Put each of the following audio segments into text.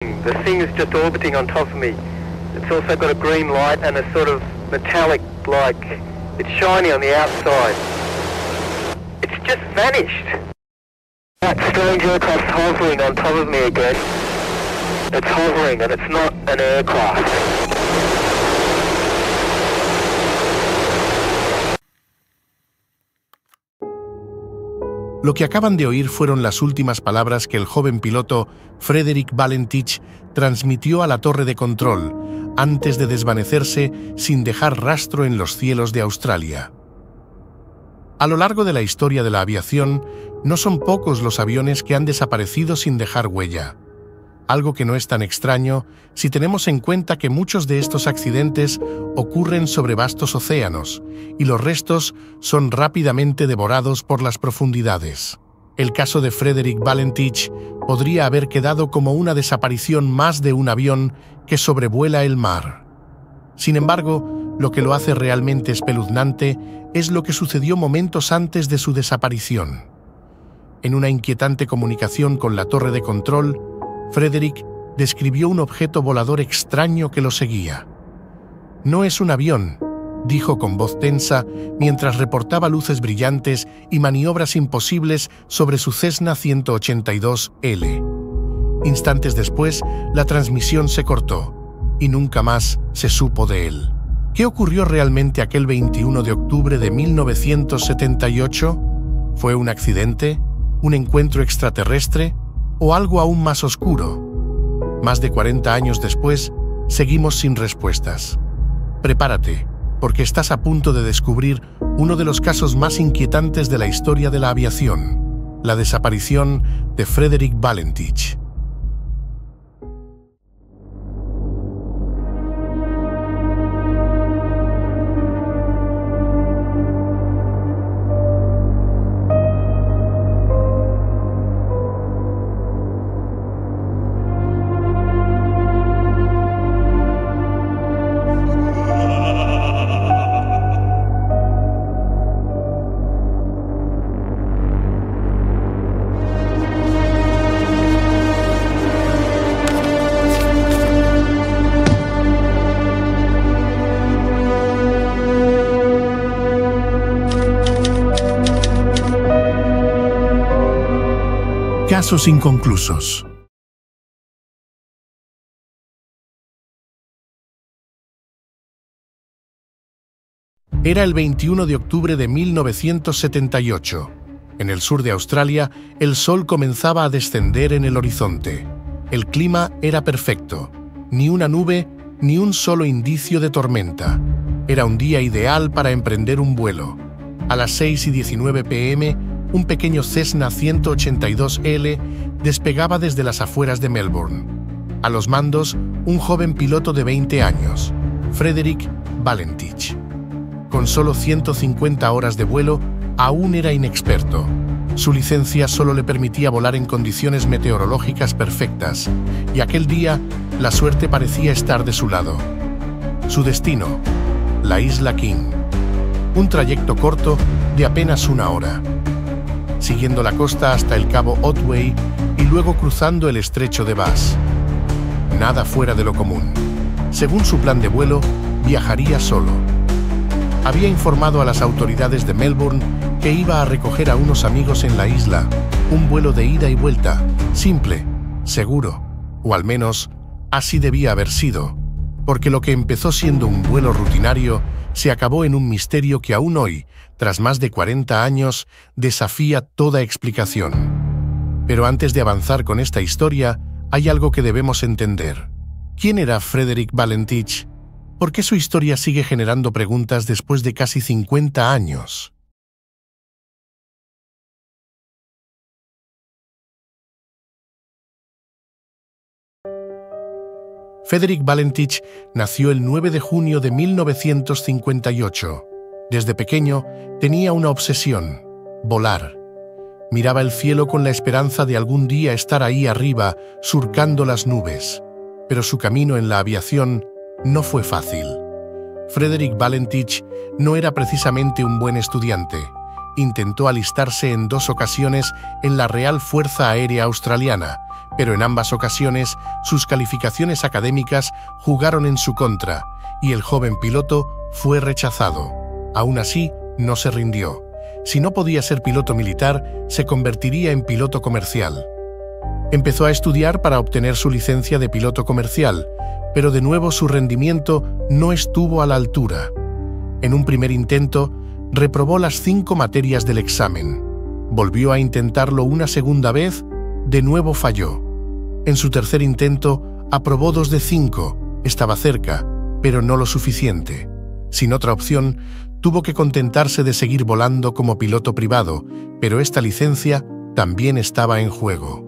The thing is just orbiting on top of me. It's also got a green light and a sort of metallic, like, it's shiny on the outside. It's just vanished. That strange aircraft's hovering on top of me again. It's hovering and it's not an aircraft. Lo que acaban de oír fueron las últimas palabras que el joven piloto Frederick Valentich transmitió a la torre de control antes de desvanecerse sin dejar rastro en los cielos de Australia. A lo largo de la historia de la aviación, no son pocos los aviones que han desaparecido sin dejar huella. Algo que no es tan extraño si tenemos en cuenta que muchos de estos accidentes ocurren sobre vastos océanos y los restos son rápidamente devorados por las profundidades. El caso de Frederick Valentich podría haber quedado como una desaparición más de un avión que sobrevuela el mar. Sin embargo, lo que lo hace realmente espeluznante es lo que sucedió momentos antes de su desaparición. En una inquietante comunicación con la torre de control, Frederick describió un objeto volador extraño que lo seguía. «No es un avión», dijo con voz tensa mientras reportaba luces brillantes y maniobras imposibles sobre su Cessna 182L. Instantes después, la transmisión se cortó y nunca más se supo de él. ¿Qué ocurrió realmente aquel 21 de octubre de 1978? ¿Fue un accidente? ¿Un encuentro extraterrestre? ¿O algo aún más oscuro? Más de 40 años después, seguimos sin respuestas. Prepárate, porque estás a punto de descubrir uno de los casos más inquietantes de la historia de la aviación, la desaparición de Frederick Valentich. Casos inconclusos. Era el 21 de octubre de 1978. En el sur de Australia, el sol comenzaba a descender en el horizonte. El clima era perfecto. Ni una nube, ni un solo indicio de tormenta. Era un día ideal para emprender un vuelo. A las 6:19 p.m., un pequeño Cessna 182L despegaba desde las afueras de Melbourne. A los mandos, un joven piloto de 20 años, Frederick Valentich. Con solo 150 horas de vuelo, aún era inexperto. Su licencia solo le permitía volar en condiciones meteorológicas perfectas, y aquel día la suerte parecía estar de su lado. Su destino, la Isla King. Un trayecto corto de apenas una hora. Siguiendo la costa hasta el cabo Otway y luego cruzando el estrecho de Bass. Nada fuera de lo común. Según su plan de vuelo, viajaría solo. Había informado a las autoridades de Melbourne que iba a recoger a unos amigos en la isla, un vuelo de ida y vuelta, simple, seguro, o al menos así debía haber sido, porque lo que empezó siendo un vuelo rutinario se acabó en un misterio que aún hoy, tras más de 40 años, desafía toda explicación. Pero antes de avanzar con esta historia, hay algo que debemos entender. ¿Quién era Frederick Valentich? ¿Por qué su historia sigue generando preguntas después de casi 50 años? Frederick Valentich nació el 9 de junio de 1958. Desde pequeño tenía una obsesión: volar. Miraba el cielo con la esperanza de algún día estar ahí arriba, surcando las nubes. Pero su camino en la aviación no fue fácil. Frederick Valentich no era precisamente un buen estudiante. Intentó alistarse en 2 ocasiones en la Real Fuerza Aérea Australiana, pero en ambas ocasiones sus calificaciones académicas jugaron en su contra y el joven piloto fue rechazado. Aún así, no se rindió. Si no podía ser piloto militar, se convertiría en piloto comercial. Empezó a estudiar para obtener su licencia de piloto comercial, pero de nuevo su rendimiento no estuvo a la altura. En un primer intento, reprobó las 5 materias del examen. Volvió a intentarlo una segunda vez, de nuevo falló. En su tercer intento, aprobó 2 de 5, estaba cerca, pero no lo suficiente. Sin otra opción, tuvo que contentarse de seguir volando como piloto privado, pero esta licencia también estaba en juego.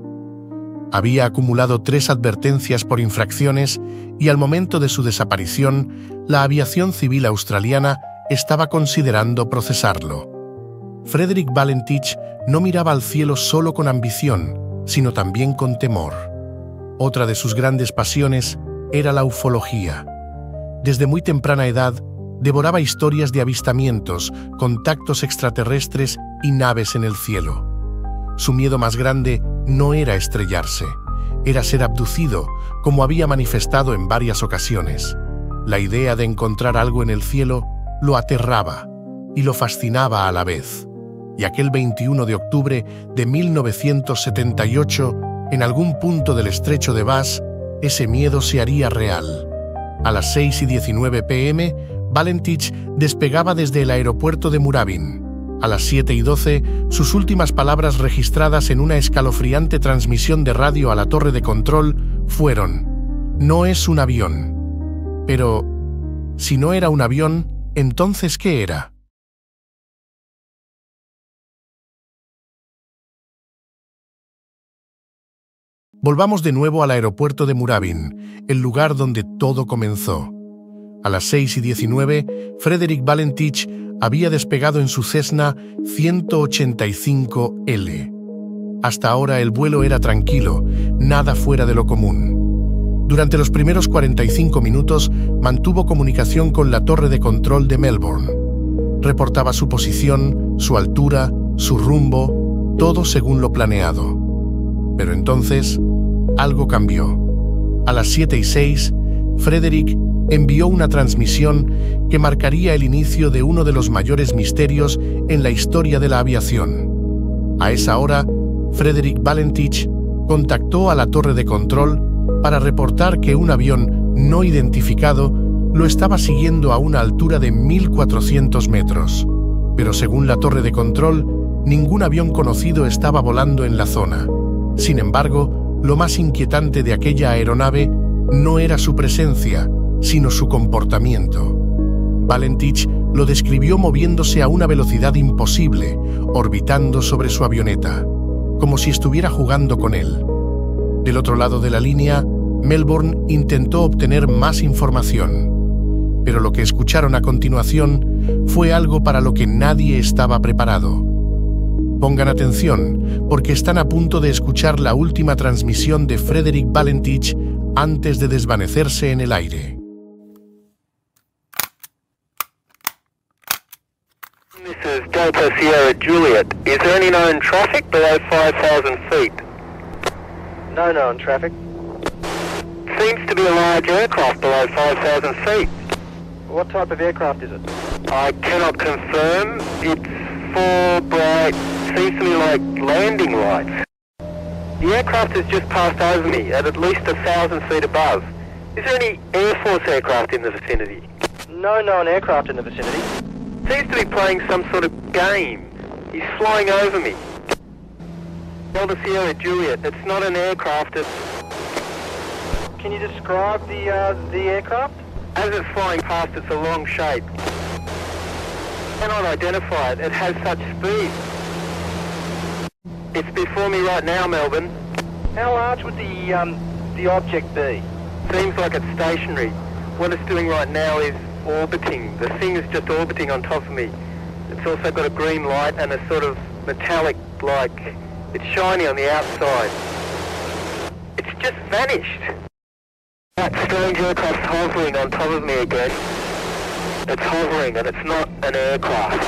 Había acumulado 3 advertencias por infracciones y al momento de su desaparición, la aviación civil australiana estaba considerando procesarlo. Frederick Valentich no miraba al cielo solo con ambición, sino también con temor. Otra de sus grandes pasiones era la ufología. Desde muy temprana edad, devoraba historias de avistamientos, contactos extraterrestres y naves en el cielo. Su miedo más grande no era estrellarse, era ser abducido, como había manifestado en varias ocasiones. La idea de encontrar algo en el cielo lo aterraba y lo fascinaba a la vez. Y aquel 21 de octubre de 1978, en algún punto del estrecho de Bass, ese miedo se haría real. A las 6:19 p.m., Valentich despegaba desde el aeropuerto de Moorabbin. A las 7:12, sus últimas palabras registradas en una escalofriante transmisión de radio a la torre de control fueron: «No es un avión». Pero, si no era un avión, ¿entonces qué era? Volvamos de nuevo al aeropuerto de Moorabbin, el lugar donde todo comenzó. A las 6:19, Frederick Valentich había despegado en su Cessna 185L. Hasta ahora el vuelo era tranquilo, nada fuera de lo común. Durante los primeros 45 minutos mantuvo comunicación con la torre de control de Melbourne. Reportaba su posición, su altura, su rumbo, todo según lo planeado. Pero entonces, algo cambió. A las 7:06, Frederick envió una transmisión que marcaría el inicio de uno de los mayores misterios en la historia de la aviación. A esa hora, Frederick Valentich contactó a la torre de control para reportar que un avión no identificado lo estaba siguiendo a una altura de 1.400 metros. Pero según la torre de control, ningún avión conocido estaba volando en la zona. Sin embargo, lo más inquietante de aquella aeronave no era su presencia, sino su comportamiento. Valentich lo describió moviéndose a una velocidad imposible, orbitando sobre su avioneta, como si estuviera jugando con él. Del otro lado de la línea, Melbourne intentó obtener más información, pero lo que escucharon a continuación fue algo para lo que nadie estaba preparado. Pongan atención, porque están a punto de escuchar la última transmisión de Frederick Valentich antes de desvanecerse en el aire. This is Delta Sierra Juliet. Is there any known traffic below 5,000 feet? No known traffic. Seems to be a large aircraft below 5,000 feet. What type of aircraft is it? I cannot confirm. It's 4 bright, seems to me like landing lights. The aircraft has just passed over me at least 1,000 feet above. Is there any Air Force aircraft in the vicinity? No known aircraft in the vicinity. Seems to be playing some sort of game. He's flying over me. Delta Sierra Juliet, it's not an aircraft, it's... Can you describe the aircraft? As it's flying past, it's a long shape. Cannot identify it, it has such speed. It's before me right now, Melbourne. How large would the object be? Seems like it's stationary. What it's doing right now is orbiting. The thing is just orbiting on top of me. It's also got a green light and a sort of metallic, like, it's shiny on the outside. It's just vanished. That strange aircraft's hovering on top of me again. It's hovering and it's not an aircraft.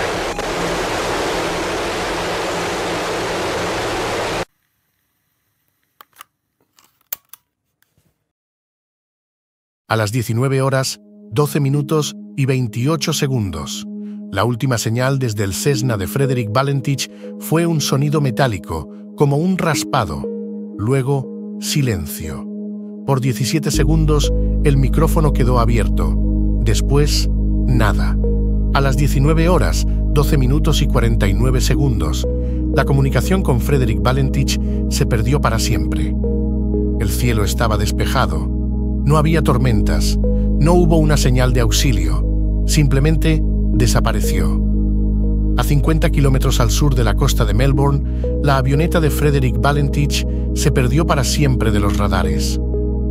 A las 19 horas, 12 minutos y 28 segundos, la última señal desde el Cessna de Frederick Valentich fue un sonido metálico, como un raspado. Luego, silencio. Por 17 segundos, el micrófono quedó abierto. Después, nada. A las 19 horas, 12 minutos y 49 segundos, la comunicación con Frederick Valentich se perdió para siempre. El cielo estaba despejado. No había tormentas. No hubo una señal de auxilio. Simplemente desapareció. A 50 kilómetros al sur de la costa de Melbourne, la avioneta de Frederick Valentich se perdió para siempre de los radares.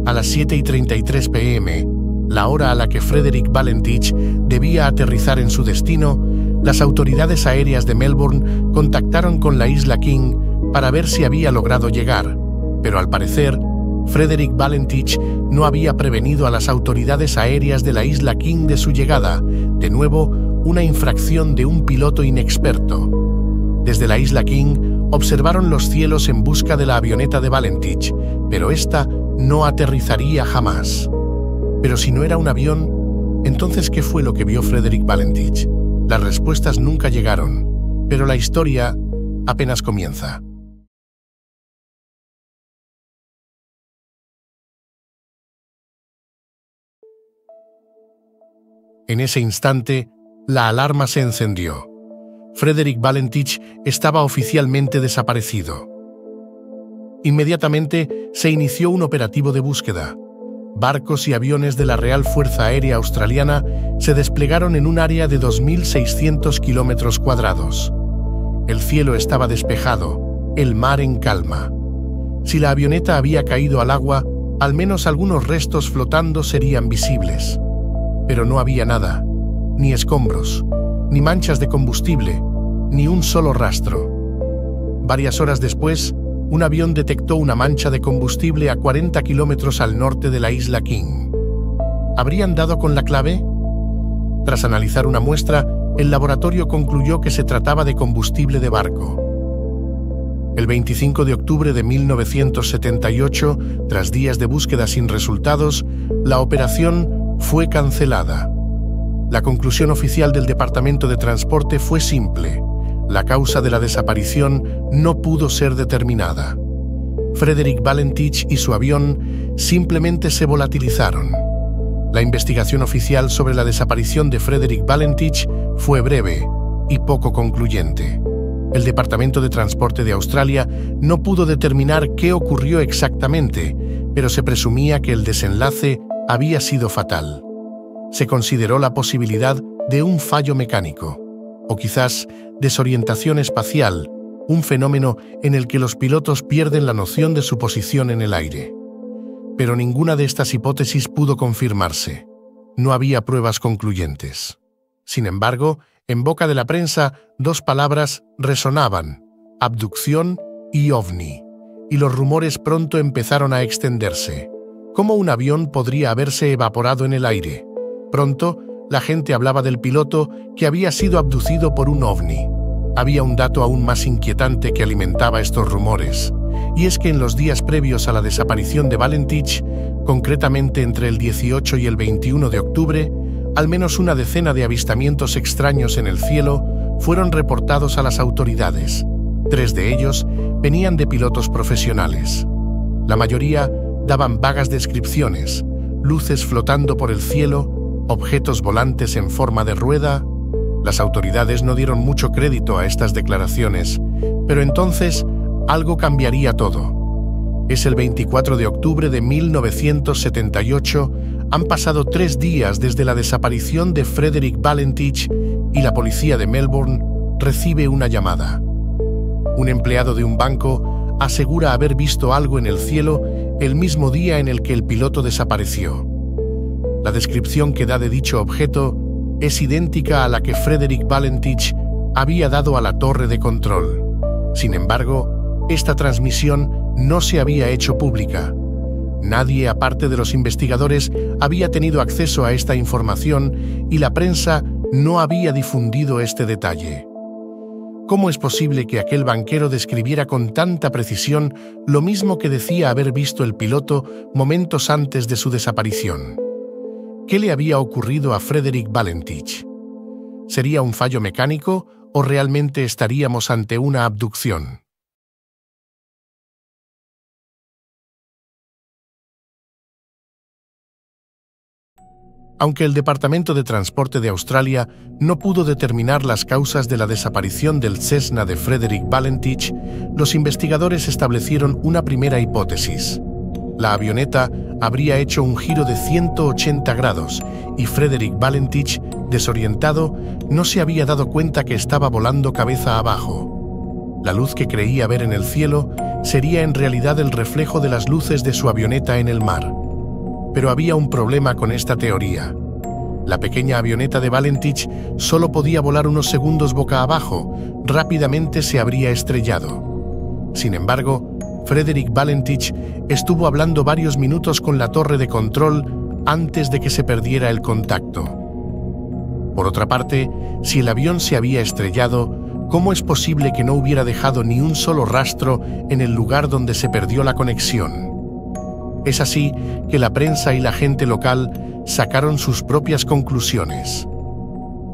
A las 7:33 p.m., la hora a la que Frederick Valentich debía aterrizar en su destino, las autoridades aéreas de Melbourne contactaron con la isla King para ver si había logrado llegar, pero al parecer, Frederick Valentich no había prevenido a las autoridades aéreas de la isla King de su llegada, de nuevo, una infracción de un piloto inexperto. Desde la isla King observaron los cielos en busca de la avioneta de Valentich, pero esta no aterrizaría jamás. Pero si no era un avión, entonces ¿qué fue lo que vio Frederick Valentich? Las respuestas nunca llegaron, pero la historia apenas comienza. En ese instante, la alarma se encendió. Frederick Valentich estaba oficialmente desaparecido. Inmediatamente se inició un operativo de búsqueda. Barcos y aviones de la Real Fuerza Aérea Australiana se desplegaron en un área de 2.600 kilómetros cuadrados. El cielo estaba despejado, el mar en calma. Si la avioneta había caído al agua, al menos algunos restos flotando serían visibles. Pero no había nada, ni escombros, ni manchas de combustible, ni un solo rastro. Varias horas después, un avión detectó una mancha de combustible a 40 kilómetros al norte de la isla King. ¿Habrían dado con la clave? Tras analizar una muestra, el laboratorio concluyó que se trataba de combustible de barco. El 25 de octubre de 1978, tras días de búsqueda sin resultados, la operación fue cancelada. La conclusión oficial del Departamento de Transporte fue simple. La causa de la desaparición no pudo ser determinada. Frederick Valentich y su avión simplemente se volatilizaron. La investigación oficial sobre la desaparición de Frederick Valentich fue breve y poco concluyente. El Departamento de Transporte de Australia no pudo determinar qué ocurrió exactamente, pero se presumía que el desenlace había sido fatal. Se consideró la posibilidad de un fallo mecánico, o quizás desorientación espacial, un fenómeno en el que los pilotos pierden la noción de su posición en el aire. Pero ninguna de estas hipótesis pudo confirmarse. No había pruebas concluyentes. Sin embargo, en boca de la prensa, dos palabras resonaban: abducción y ovni, y los rumores pronto empezaron a extenderse. ¿Cómo un avión podría haberse evaporado en el aire? Pronto, la gente hablaba del piloto que había sido abducido por un ovni. Había un dato aún más inquietante que alimentaba estos rumores, y es que en los días previos a la desaparición de Valentich, concretamente entre el 18 y el 21 de octubre, al menos una decena de avistamientos extraños en el cielo fueron reportados a las autoridades. 3 de ellos venían de pilotos profesionales. La mayoría daban vagas descripciones: luces flotando por el cielo, objetos volantes en forma de rueda. Las autoridades no dieron mucho crédito a estas declaraciones, pero entonces algo cambiaría todo. Es el 24 de octubre de 1978, han pasado 3 días desde la desaparición de Frederick Valentich y la policía de Melbourne recibe una llamada. Un empleado de un banco asegura haber visto algo en el cielo el mismo día en el que el piloto desapareció. La descripción que da de dicho objeto es idéntica a la que Frederick Valentich había dado a la torre de control. Sin embargo, esta transmisión no se había hecho pública. Nadie, aparte de los investigadores, había tenido acceso a esta información y la prensa no había difundido este detalle. ¿Cómo es posible que aquel banquero describiera con tanta precisión lo mismo que decía haber visto el piloto momentos antes de su desaparición? ¿Qué le había ocurrido a Frederick Valentich? ¿Sería un fallo mecánico o realmente estaríamos ante una abducción? Aunque el Departamento de Transporte de Australia no pudo determinar las causas de la desaparición del Cessna de Frederick Valentich, los investigadores establecieron una primera hipótesis. La avioneta habría hecho un giro de 180 grados y Frederick Valentich, desorientado, no se había dado cuenta que estaba volando cabeza abajo. La luz que creía ver en el cielo sería en realidad el reflejo de las luces de su avioneta en el mar. Pero había un problema con esta teoría. La pequeña avioneta de Valentich solo podía volar unos segundos boca abajo, rápidamente se habría estrellado. Sin embargo, Frederick Valentich estuvo hablando varios minutos con la torre de control antes de que se perdiera el contacto. Por otra parte, si el avión se había estrellado, ¿cómo es posible que no hubiera dejado ni un solo rastro en el lugar donde se perdió la conexión? Es así que la prensa y la gente local sacaron sus propias conclusiones.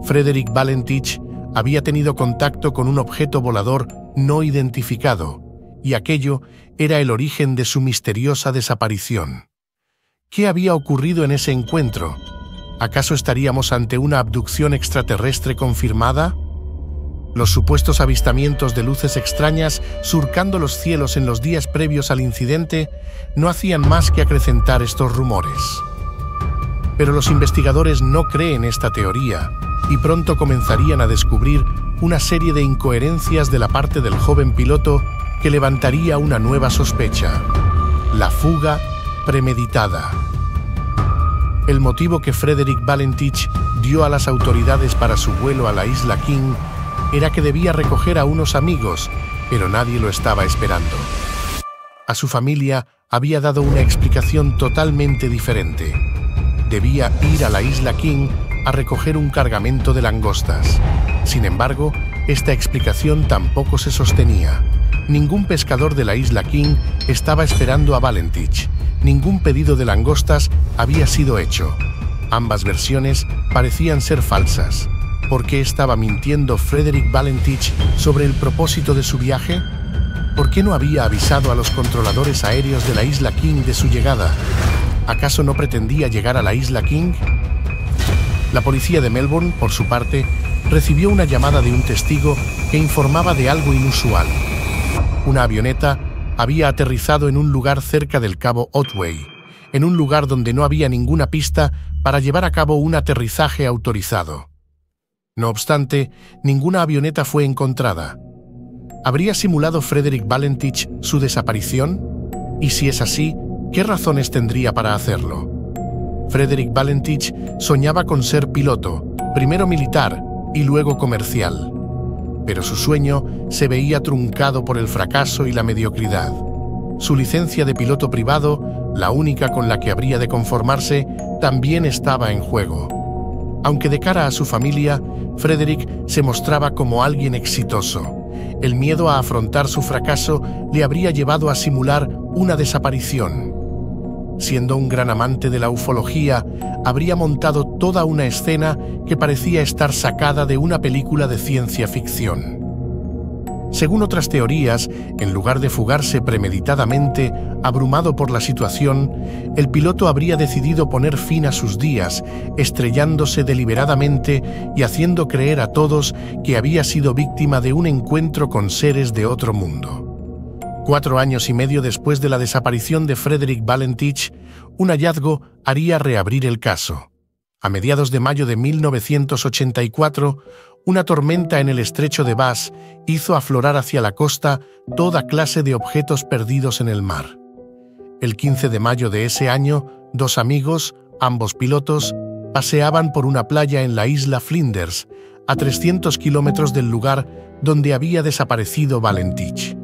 Frederick Valentich había tenido contacto con un objeto volador no identificado, y aquello era el origen de su misteriosa desaparición. ¿Qué había ocurrido en ese encuentro? ¿Acaso estaríamos ante una abducción extraterrestre confirmada? Los supuestos avistamientos de luces extrañas surcando los cielos en los días previos al incidente no hacían más que acrecentar estos rumores. Pero los investigadores no creen esta teoría y pronto comenzarían a descubrir una serie de incoherencias de la parte del joven piloto que levantaría una nueva sospecha: la fuga premeditada. El motivo que Frederick Valentich dio a las autoridades para su vuelo a la isla King era que debía recoger a unos amigos, pero nadie lo estaba esperando. A su familia había dado una explicación totalmente diferente. Debía ir a la isla King a recoger un cargamento de langostas. Sin embargo, esta explicación tampoco se sostenía. Ningún pescador de la isla King estaba esperando a Valentich. Ningún pedido de langostas había sido hecho. Ambas versiones parecían ser falsas. ¿Por qué estaba mintiendo Frederick Valentich sobre el propósito de su viaje? ¿Por qué no había avisado a los controladores aéreos de la isla King de su llegada? ¿Acaso no pretendía llegar a la isla King? La policía de Melbourne, por su parte, recibió una llamada de un testigo que informaba de algo inusual. Una avioneta había aterrizado en un lugar cerca del cabo Otway, en un lugar donde no había ninguna pista para llevar a cabo un aterrizaje autorizado. No obstante, ninguna avioneta fue encontrada. ¿Habría simulado Frederick Valentich su desaparición? Y si es así, ¿qué razones tendría para hacerlo? Frederick Valentich soñaba con ser piloto, primero militar y luego comercial. Pero su sueño se veía truncado por el fracaso y la mediocridad. Su licencia de piloto privado, la única con la que habría de conformarse, también estaba en juego. Aunque de cara a su familia, Frederick se mostraba como alguien exitoso. El miedo a afrontar su fracaso le habría llevado a simular una desaparición. Siendo un gran amante de la ufología, habría montado toda una escena que parecía estar sacada de una película de ciencia ficción. Según otras teorías, en lugar de fugarse premeditadamente, abrumado por la situación, el piloto habría decidido poner fin a sus días, estrellándose deliberadamente y haciendo creer a todos que había sido víctima de un encuentro con seres de otro mundo. 4 años y medio después de la desaparición de Frederick Valentich, un hallazgo haría reabrir el caso. A mediados de mayo de 1984, una tormenta en el estrecho de Bass hizo aflorar hacia la costa toda clase de objetos perdidos en el mar. El 15 de mayo de ese año, 2 amigos, ambos pilotos, paseaban por una playa en la isla Flinders, a 300 kilómetros del lugar donde había desaparecido Valentich.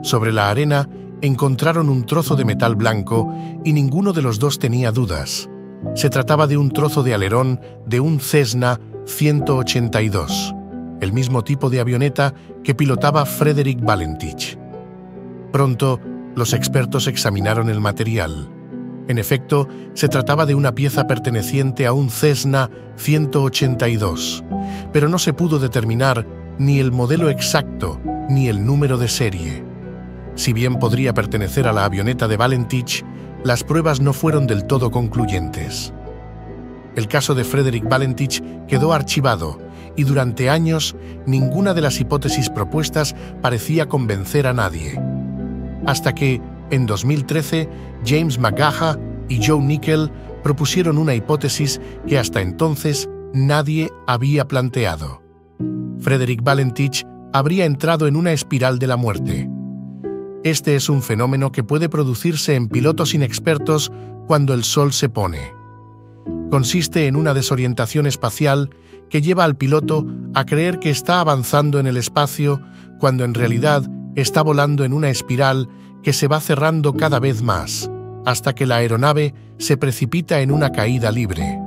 Sobre la arena encontraron un trozo de metal blanco y ninguno de los dos tenía dudas. Se trataba de un trozo de alerón de un Cessna 182, el mismo tipo de avioneta que pilotaba Frederick Valentich. Pronto, los expertos examinaron el material. En efecto, se trataba de una pieza perteneciente a un Cessna 182, pero no se pudo determinar ni el modelo exacto ni el número de serie. Si bien podría pertenecer a la avioneta de Valentich, las pruebas no fueron del todo concluyentes. El caso de Frederick Valentich quedó archivado y durante años ninguna de las hipótesis propuestas parecía convencer a nadie. Hasta que, en 2013, James McGaha y Joe Nickel propusieron una hipótesis que hasta entonces nadie había planteado. Frederick Valentich habría entrado en una espiral de la muerte. Este es un fenómeno que puede producirse en pilotos inexpertos cuando el sol se pone. Consiste en una desorientación espacial que lleva al piloto a creer que está avanzando en el espacio cuando en realidad está volando en una espiral que se va cerrando cada vez más, hasta que la aeronave se precipita en una caída libre.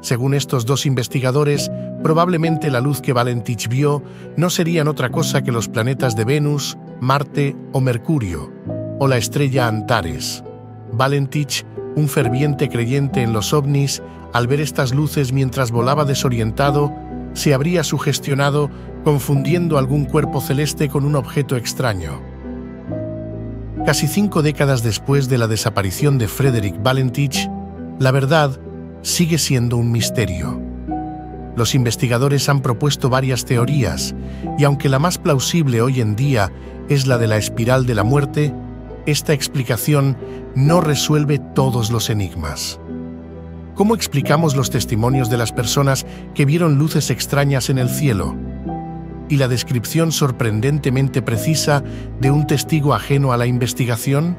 Según estos dos investigadores, probablemente la luz que Valentich vio no serían otra cosa que los planetas de Venus, Marte o Mercurio, o la estrella Antares. Valentich, un ferviente creyente en los ovnis, al ver estas luces mientras volaba desorientado, se habría sugestionado confundiendo algún cuerpo celeste con un objeto extraño. Casi 5 décadas después de la desaparición de Frederick Valentich, la verdad sigue siendo un misterio. Los investigadores han propuesto varias teorías, y aunque la más plausible hoy en día es la de la espiral de la muerte, esta explicación no resuelve todos los enigmas. ¿Cómo explicamos los testimonios de las personas que vieron luces extrañas en el cielo? ¿Y la descripción sorprendentemente precisa de un testigo ajeno a la investigación?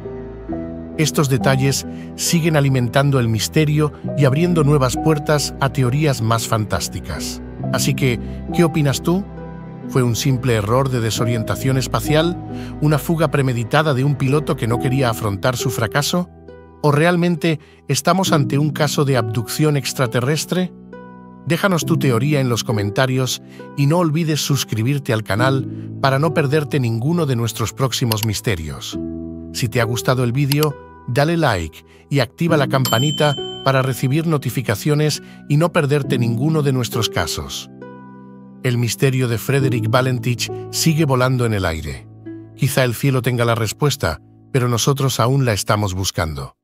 Estos detalles siguen alimentando el misterio y abriendo nuevas puertas a teorías más fantásticas. Así que, ¿qué opinas tú? ¿Fue un simple error de desorientación espacial? ¿Una fuga premeditada de un piloto que no quería afrontar su fracaso? ¿O realmente estamos ante un caso de abducción extraterrestre? Déjanos tu teoría en los comentarios y no olvides suscribirte al canal para no perderte ninguno de nuestros próximos misterios. Si te ha gustado el vídeo, dale like y activa la campanita para recibir notificaciones y no perderte ninguno de nuestros casos. El misterio de Frederick Valentich sigue volando en el aire. Quizá el cielo tenga la respuesta, pero nosotros aún la estamos buscando.